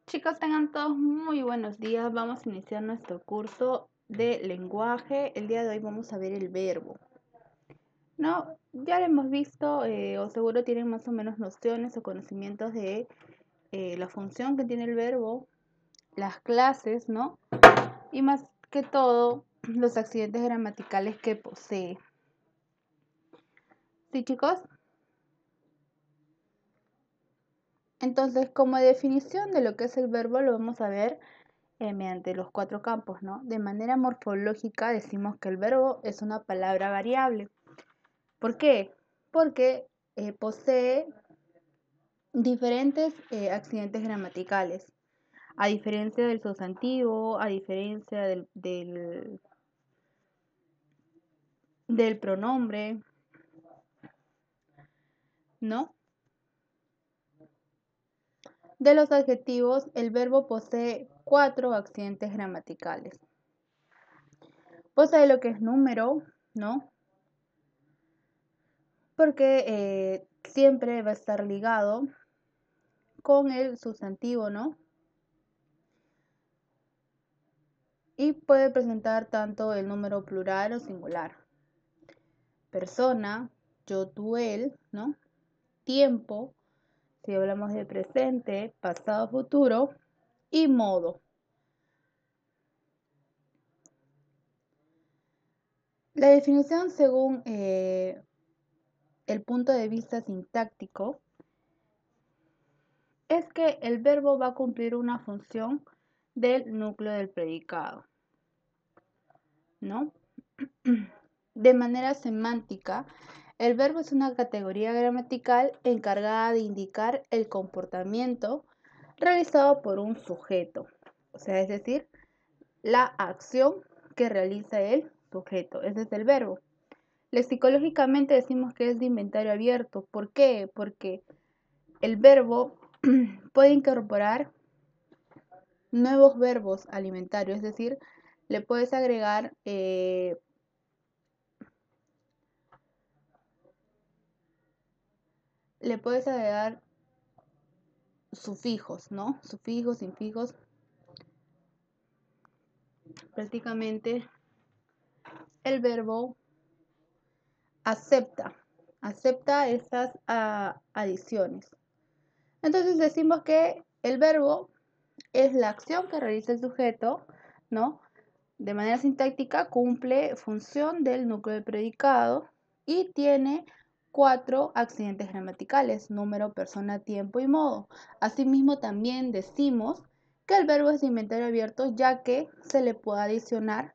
Chicos, tengan todos muy buenos días. Vamos a iniciar nuestro curso de lenguaje. El día de hoy vamos a ver el verbo. ¿No? Ya lo hemos visto, o seguro tienen más o menos nociones o conocimientos de la función que tiene el verbo, las clases, ¿no? Y más que todo, los accidentes gramaticales que posee. ¿Sí, chicos? Entonces, como definición de lo que es el verbo, lo vamos a ver mediante los 4 campos, ¿no? De manera morfológica decimos que el verbo es una palabra variable. ¿Por qué? Porque posee diferentes accidentes gramaticales. A diferencia del sustantivo, a diferencia del pronombre, ¿no? De los adjetivos, el verbo posee 4 accidentes gramaticales. Posee lo que es número, ¿no? Porque siempre va a estar ligado con el sustantivo, ¿no? Y puede presentar tanto el número plural o singular. Persona, yo, tú, él, ¿no? Tiempo, si hablamos de presente, pasado, futuro, y modo. La definición según el punto de vista sintáctico es que el verbo va a cumplir una función del núcleo del predicado, ¿no? De manera semántica, el verbo es una categoría gramatical encargada de indicar el comportamiento realizado por un sujeto, o sea, es decir, la acción que realiza el sujeto, ese es el verbo. Lexicológicamente decimos que es de inventario abierto. ¿Por qué? Porque el verbo puede incorporar nuevos verbos alimentarios, es decir, le puedes agregar sufijos, ¿no? Sufijos, infijos. Prácticamente el verbo acepta estas adiciones. Entonces decimos que el verbo es la acción que realiza el sujeto, ¿no? De manera sintáctica cumple función del núcleo del predicado y tiene 4 accidentes gramaticales: número, persona, tiempo y modo. Asimismo, también decimos que el verbo es de inventario abierto, ya que se le puede adicionar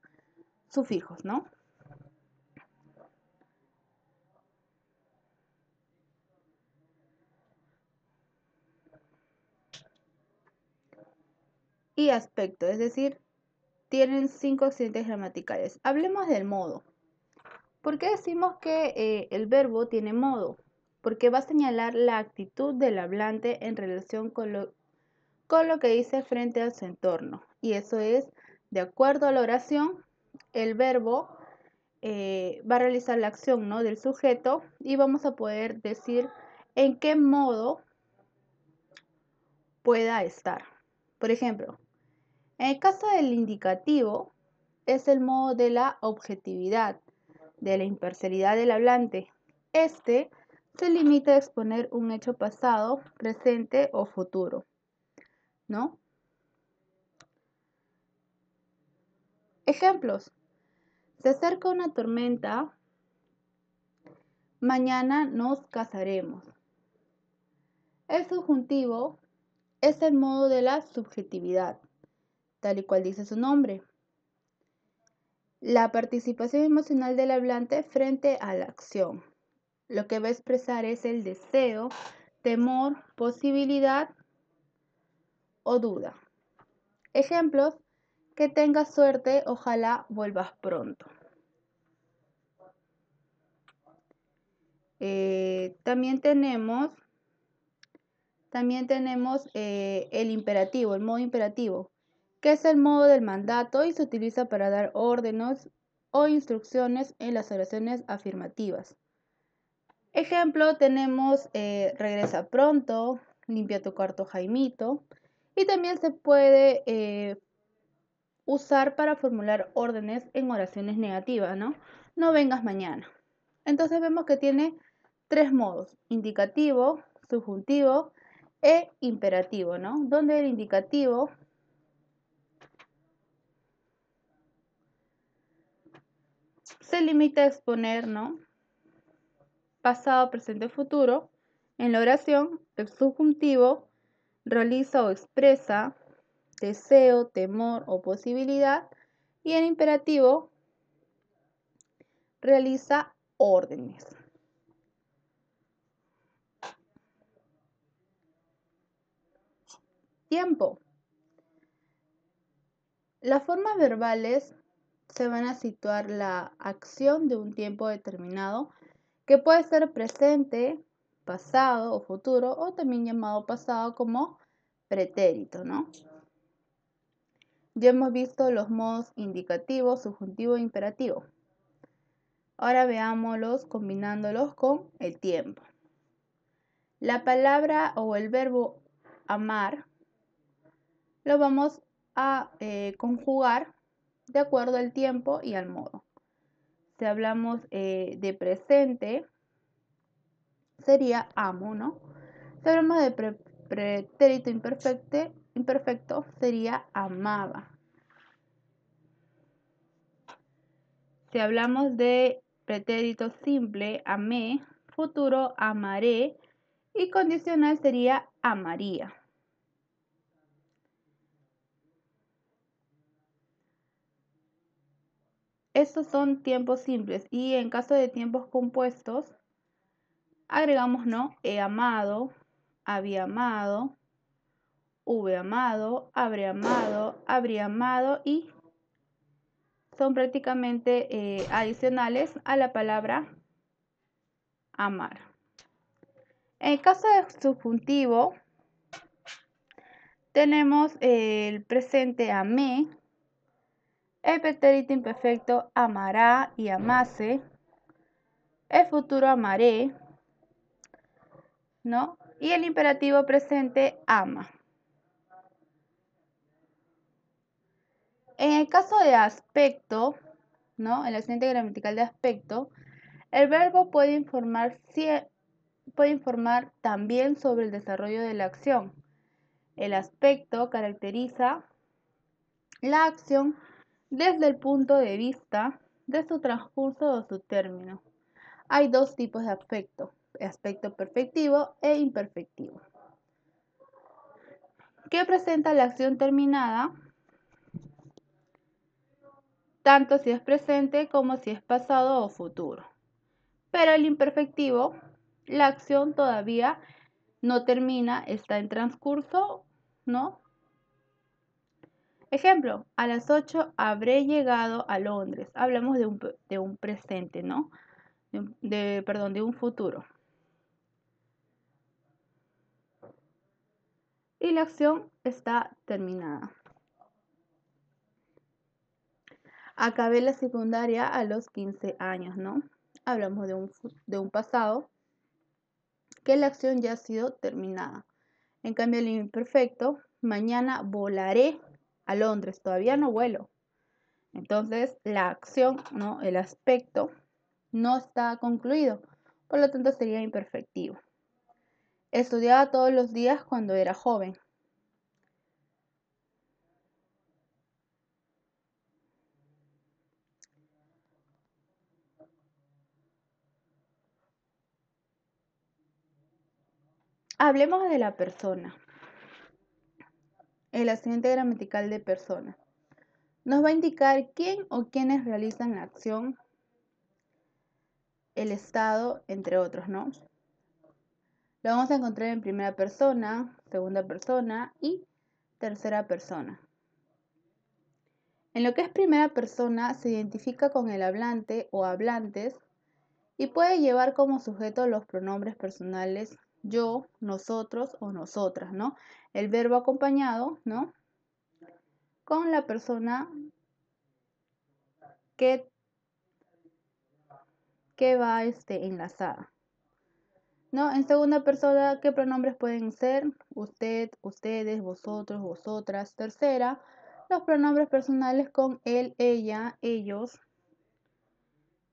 sufijos, ¿no? Y aspecto, es decir, tienen 5 accidentes gramaticales. Hablemos del modo. ¿Por qué decimos que el verbo tiene modo? Porque va a señalar la actitud del hablante en relación con lo que dice frente a su entorno. Y eso es, de acuerdo a la oración, el verbo va a realizar la acción, ¿no?, del sujeto, y vamos a poder decir en qué modo pueda estar. Por ejemplo, en el caso del indicativo, es el modo de la objetividad, de la imparcialidad del hablante. Este se limita a exponer un hecho pasado, presente o futuro, ¿no? Ejemplos. Se acerca una tormenta, mañana nos casaremos. El subjuntivo es el modo de la subjetividad, tal y cual dice su nombre. La participación emocional del hablante frente a la acción. Lo que va a expresar es el deseo, temor, posibilidad o duda. Ejemplos: que tengas suerte, ojalá vuelvas pronto. También tenemos el imperativo, el modo imperativo, que es el modo del mandato y se utiliza para dar órdenes o instrucciones en las oraciones afirmativas. Ejemplo, tenemos regresa pronto, limpia tu cuarto, Jaimito. y también se puede usar para formular órdenes en oraciones negativas, ¿no? No vengas mañana. Entonces vemos que tiene tres modos: indicativo, subjuntivo e imperativo, ¿no? Donde el indicativo se limita a exponer, ¿no?, pasado, presente, futuro. En la oración, el subjuntivo realiza o expresa deseo, temor o posibilidad, y el imperativo realiza órdenes. Tiempo. Las formas verbales se van a situar la acción de un tiempo determinado, que puede ser presente, pasado o futuro, o también llamado pasado como pretérito, ¿no? Ya hemos visto los modos indicativo, subjuntivo e imperativo. Ahora veámoslos combinándolos con el tiempo. La palabra o el verbo amar lo vamos a conjugar de acuerdo al tiempo y al modo. Si hablamos de presente, sería amo, ¿no? Si hablamos de pretérito imperfecto, sería amaba. Si hablamos de pretérito simple, amé; futuro, amaré; y condicional sería amaría. Estos son tiempos simples, y en caso de tiempos compuestos agregamos, ¿no?, he amado, había amado, hube amado, habré amado, habría amado, y son prácticamente adicionales a la palabra amar. En el caso de subjuntivo tenemos el presente amé, el pretérito imperfecto amará y amase, el futuro amaré, ¿no?, y el imperativo presente ama. En el caso de aspecto, ¿no?, el accidente gramatical de aspecto, el verbo puede informar también sobre el desarrollo de la acción. El aspecto caracteriza la acción desde el punto de vista de su transcurso o su término. Hay dos tipos de aspecto: aspecto perfectivo e imperfectivo. ¿Qué presenta la acción terminada? Tanto si es presente como si es pasado o futuro. Pero el imperfectivo, la acción todavía no termina, está en transcurso, ¿no? Ejemplo, a las 8 habré llegado a Londres. Hablamos de un presente, ¿no? De un futuro. Y la acción está terminada. Acabé la secundaria a los 15 años, ¿no? Hablamos de un pasado, que la acción ya ha sido terminada. En cambio, el imperfecto, mañana volaré a Londres. Todavía no vuelo. Entonces, la acción, ¿no?, el aspecto, no está concluido. Por lo tanto, sería imperfectivo. Estudiaba todos los días cuando era joven. Hablemos de la persona. El accidente gramatical de persona nos va a indicar quién o quiénes realizan la acción, el estado, entre otros, ¿no? Lo vamos a encontrar en primera persona, segunda persona y tercera persona. En lo que es primera persona se identifica con el hablante o hablantes y puede llevar como sujeto los pronombres personales yo, nosotros o nosotras, ¿no? El verbo acompañado, ¿no?, con la persona que va enlazada. ¿no? En segunda persona, ¿qué pronombres pueden ser? Usted, ustedes, vosotros, vosotras. Tercera, los pronombres personales con él, ella, ellos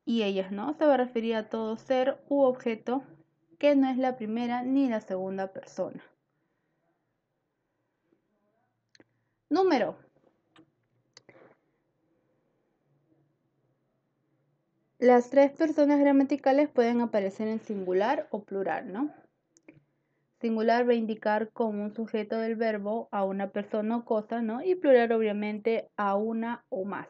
y ellas, ¿no? Se va a referir a todo ser u objeto que no es la primera ni la segunda persona. Número. Las tres personas gramaticales pueden aparecer en singular o plural, ¿no? Singular va a indicar como un sujeto del verbo a una persona o cosa, ¿no? Y plural obviamente a una o más,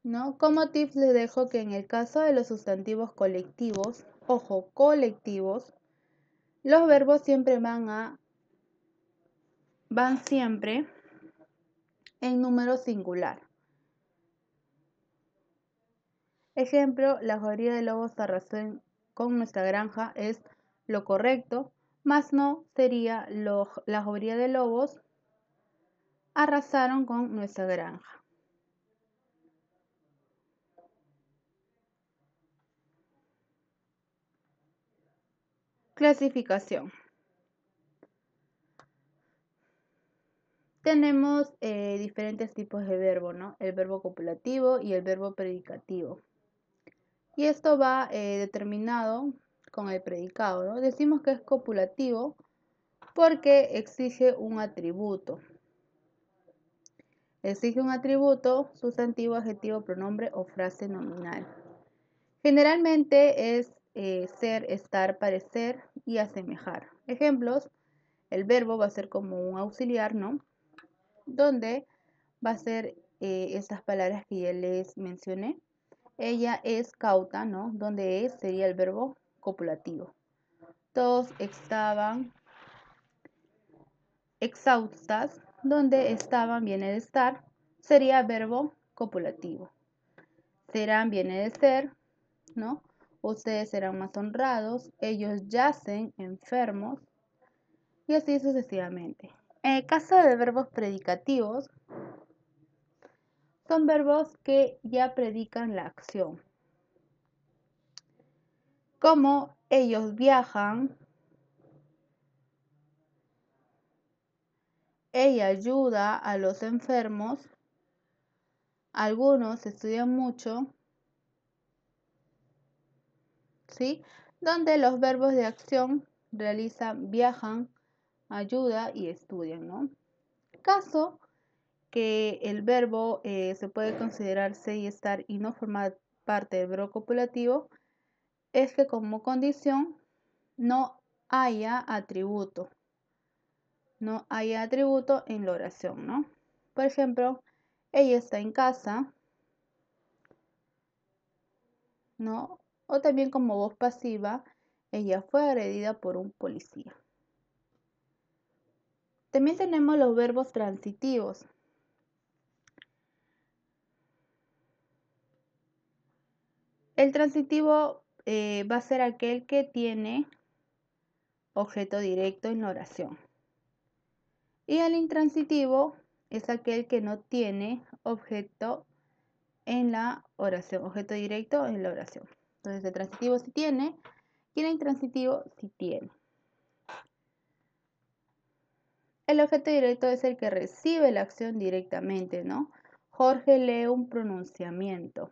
¿no? Como tips les dejo que en el caso de los sustantivos colectivos, ojo, colectivos, los verbos siempre van siempre en número singular. Ejemplo, la jauría de lobos arrasó con nuestra granja es lo correcto, más no sería la jauría de lobos arrasaron con nuestra granja. Clasificación. Tenemos diferentes tipos de verbo, ¿no? El verbo copulativo y el verbo predicativo. Y esto va determinado con el predicado, ¿no? Decimos que es copulativo porque exige un atributo. Exige un atributo, sustantivo, adjetivo, pronombre o frase nominal. Generalmente es ser, estar, parecer y asemejar. Ejemplos, el verbo va a ser como un auxiliar, ¿no? Donde va a ser estas palabras que ya les mencioné. Ella es cauta, ¿no? Donde es sería el verbo copulativo. Todos estaban exhaustas, donde estaban viene de estar, sería verbo copulativo. Serán viene de ser, ¿no? Ustedes serán más honrados, ellos yacen enfermos y así sucesivamente. En el caso de verbos predicativos, son verbos que ya predican la acción. Como ellos viajan, ella ayuda a los enfermos, algunos estudian mucho, ¿sí? Donde los verbos de acción realizan, viajan, ayuda y estudian, ¿no? Caso que el verbo se puede considerar ser y estar y no formar parte del verbo copulativo es que como condición no haya atributo. No haya atributo en la oración, ¿no? Por ejemplo, ella está en casa, ¿no? O también como voz pasiva, ella fue agredida por un policía. También tenemos los verbos transitivos. El transitivo va a ser aquel que tiene objeto directo en la oración. Y el intransitivo es aquel que no tiene objeto en la oración, objeto directo en la oración. Entonces el transitivo sí tiene y el intransitivo sí tiene. El objeto directo es el que recibe la acción directamente, ¿no? Jorge lee un pronunciamiento.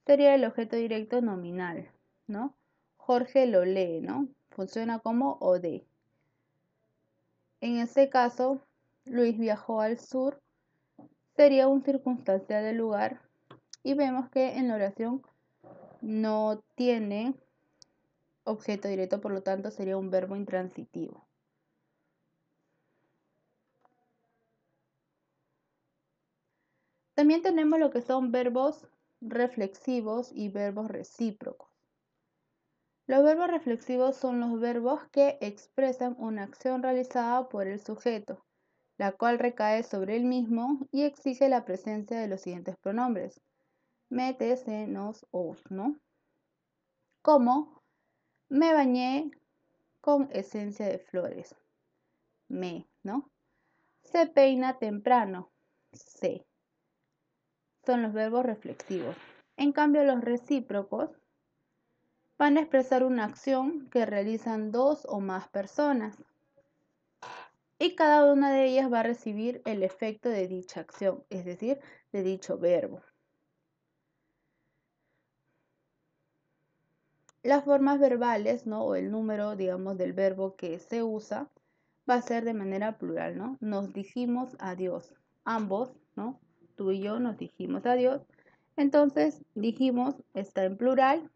Sería el objeto directo nominal, ¿no? Jorge lo lee, ¿no? Funciona como OD. En este caso, Luis viajó al sur. Sería un circunstancial del lugar y vemos que en la oración no tiene objeto directo, por lo tanto sería un verbo intransitivo. También tenemos lo que son verbos reflexivos y verbos recíprocos. Los verbos reflexivos son los verbos que expresan una acción realizada por el sujeto, la cual recae sobre el mismo y exige la presencia de los siguientes pronombres: me, te, se, nos, os, ¿no? Como me bañé con esencia de flores, me, ¿no? Se peina temprano, se. Son los verbos reflexivos. En cambio, los recíprocos van a expresar una acción que realizan dos o más personas y cada una de ellas va a recibir el efecto de dicha acción, es decir, de dicho verbo. Las formas verbales, ¿no? O el número, digamos, del verbo que se usa va a ser de manera plural, ¿no? Nos dijimos adiós. Ambos, ¿no? Tú y yo nos dijimos adiós. Entonces, dijimos está en plural.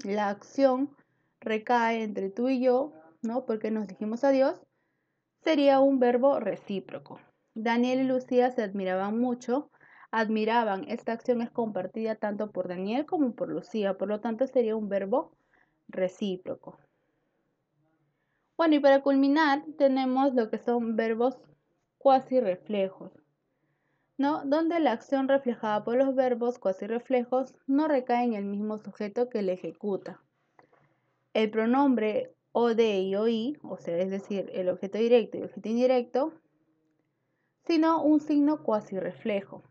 La acción recae entre tú y yo, ¿no? Porque nos dijimos adiós. Sería un verbo recíproco. Daniel y Lucía se admiraban mucho. Admiraban, esta acción es compartida tanto por Daniel como por Lucía, por lo tanto sería un verbo recíproco. Bueno, y para culminar tenemos lo que son verbos cuasi reflejos, ¿no? Donde la acción reflejada por los verbos cuasi reflejos no recae en el mismo sujeto que la ejecuta. El pronombre o, de y o i, o sea, es decir, el objeto directo y objeto indirecto, sino un signo cuasi reflejo.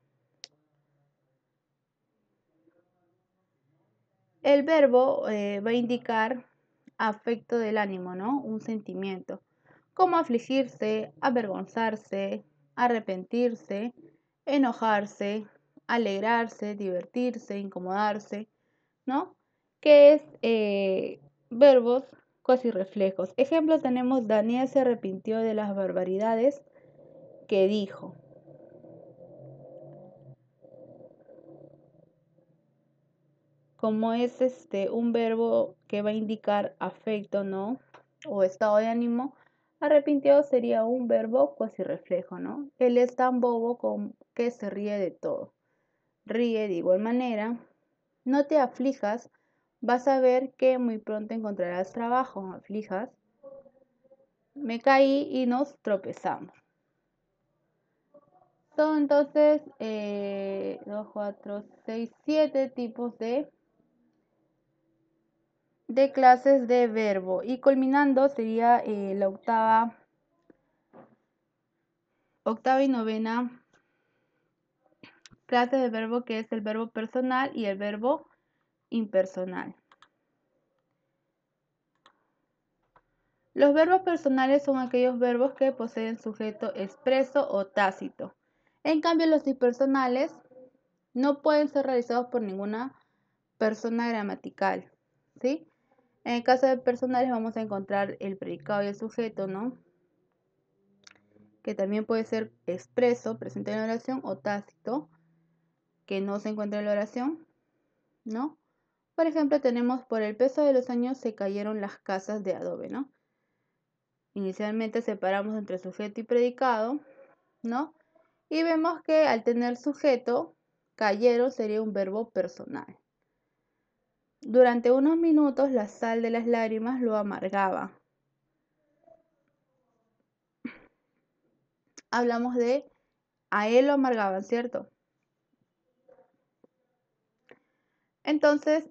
El verbo va a indicar afecto del ánimo, ¿no? Un sentimiento, como afligirse, avergonzarse, arrepentirse, enojarse, alegrarse, divertirse, incomodarse, ¿no? Que es verbos cuasi reflejos. Ejemplo tenemos Daniel se arrepintió de las barbaridades que dijo. Como es un verbo que va a indicar afecto, ¿no? O estado de ánimo, arrepintió sería un verbo cuasi reflejo, ¿no? Él es tan bobo como que se ríe de todo. Ríe de igual manera. No te aflijas, vas a ver que muy pronto encontrarás trabajo. Aflijas. Me caí y nos tropezamos. Son entonces 2, 4, 6, 7 tipos de clases de verbo y culminando sería la octava y novena clase de verbo, que es el verbo personal y el verbo impersonal. Los verbos personales son aquellos verbos que poseen sujeto expreso o tácito. En cambio, los impersonales no pueden ser realizados por ninguna persona gramatical, ¿sí? En el caso de personales vamos a encontrar el predicado y el sujeto, ¿no? Que también puede ser expreso, presente en la oración, o tácito, que no se encuentra en la oración, ¿no? Por ejemplo, tenemos por el peso de los años se cayeron las casas de adobe, ¿no? Inicialmente separamos entre sujeto y predicado, ¿no? Y vemos que al tener sujeto, cayeron sería un verbo personal. Durante unos minutos la sal de las lágrimas lo amargaba. Hablamos de a él lo amargaban, ¿cierto? Entonces,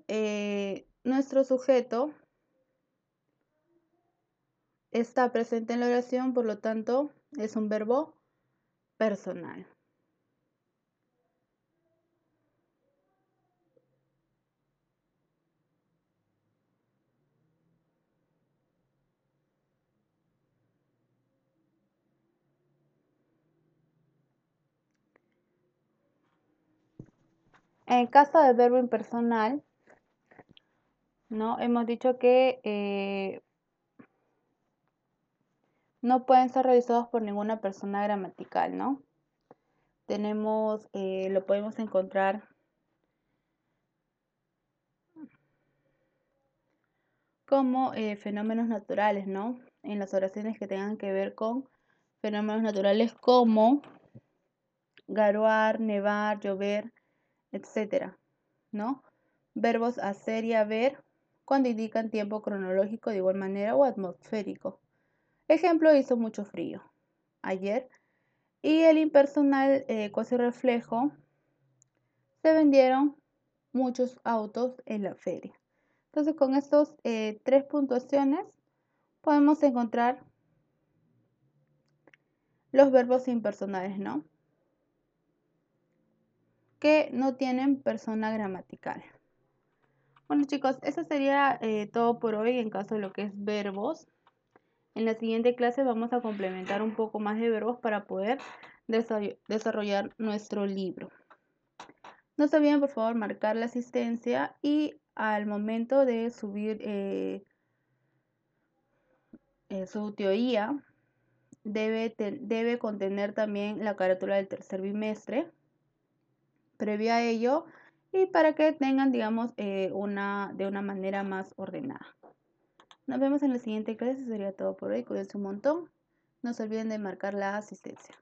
nuestro sujeto está presente en la oración, por lo tanto, es un verbo personal. En el caso del verbo impersonal, ¿no? Hemos dicho que no pueden ser realizados por ninguna persona gramatical, ¿no? Lo podemos encontrar como fenómenos naturales, ¿no? En las oraciones que tengan que ver con fenómenos naturales como garoar, nevar, llover, etcétera, ¿no? Verbos hacer y haber cuando indican tiempo cronológico de igual manera o atmosférico. Ejemplo, hizo mucho frío ayer. Y el impersonal cuasi reflejo, se vendieron muchos autos en la feria. Entonces, con estos tres puntuaciones podemos encontrar los verbos impersonales, ¿no? que no tienen persona gramatical. Bueno chicos, eso sería todo por hoy en caso de lo que es verbos. En la siguiente clase vamos a complementar un poco más de verbos para poder desarrollar nuestro libro. No se olviden por favor marcar la asistencia y al momento de subir su teoría debe contener también la carátula del tercer bimestre previo a ello y para que tengan, digamos, de una manera más ordenada. Nos vemos en la siguiente clase, eso sería todo por hoy, cuídense un montón. No se olviden de marcar la asistencia.